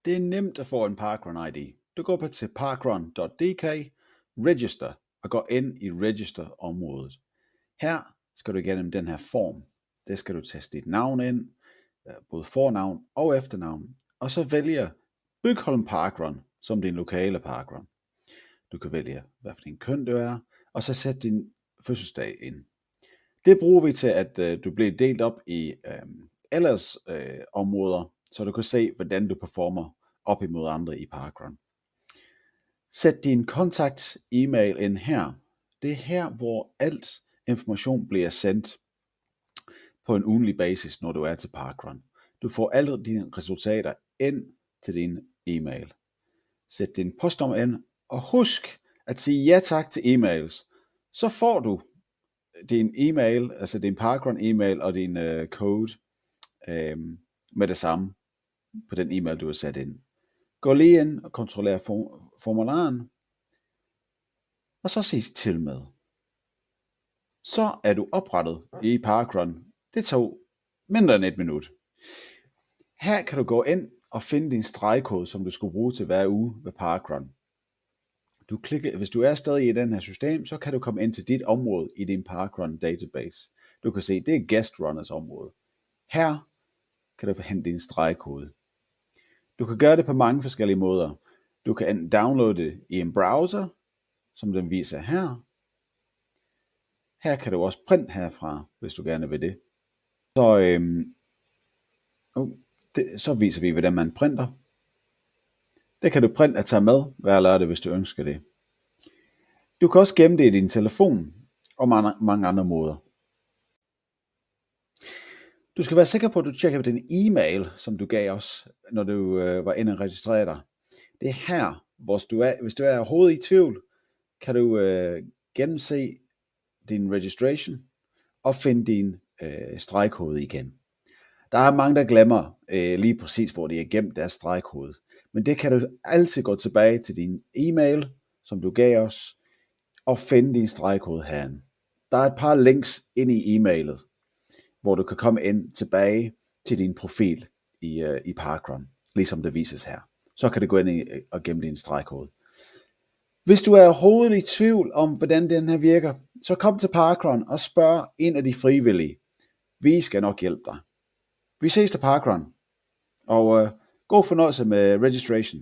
Det er nemt at få en Parkrun ID. Du går til parkrun.dk, register og går ind i register-området. Her skal du igennem den her form. Der skal du taste dit navn ind, både fornavn og efternavn, og så vælge Bygholm Parkrun som din lokale parkrun. Du kan vælge, hvad for din køn du er, og så sætte din fødselsdag ind. Det bruger vi til, at du bliver delt op i ellers områder, så du kan se, hvordan du performer op imod andre i parkrun. Sæt din kontakt-e-mail ind her. Det er her, hvor alt information bliver sendt på en ugentlig basis, når du er til parkrun. Du får alle dine resultater ind til din e-mail. Sæt din postnummer ind, og husk at sige ja tak til e-mails. Så får du din e-mail, altså din parkrun e-mail og din code med det samme på den e-mail, du har sat ind. Gå lige ind og kontroller formularen, og så sig til med. Så er du oprettet i parkrun. Det tog mindre end 1 minut. Her kan du gå ind og finde din stregkode, som du skulle bruge til hver uge ved parkrun. Hvis du er stadig i den her system, så kan du komme ind til dit område i din parkrun database. Du kan se, det er guest runners område. Her kan du hente din stregkode. Du kan gøre det på mange forskellige måder. Du kan enten downloade det i en browser, som den viser her. Her kan du også printe herfra, hvis du gerne vil det. Så viser vi, hvordan man printer. Det kan du printe og tage med hver lørdag, hvis du ønsker det. Du kan også gemme det i din telefon og mange andre måder. Du skal være sikker på, at du tjekker den e-mail, som du gav os, når du var inde og registrere dig. Det er her, hvis du er overhovedet i tvivl, kan du gennemse din registration og finde din stregkode igen. Der er mange, der glemmer lige præcis, hvor de er gemt deres stregkode. Men det kan du altid gå tilbage til din e-mail, som du gav os, og finde din stregkode herinde. Der er et par links ind i e-mailet, hvor du kan komme ind tilbage til din profil i parkrun, ligesom det vises her. Så kan du gå ind og gemme din stregkode. Hvis du er overhovedet i tvivl om, hvordan den her virker, så kom til parkrun og spørg en af de frivillige. Vi skal nok hjælpe dig. Vi ses til parkrun, og god fornøjelse med registration.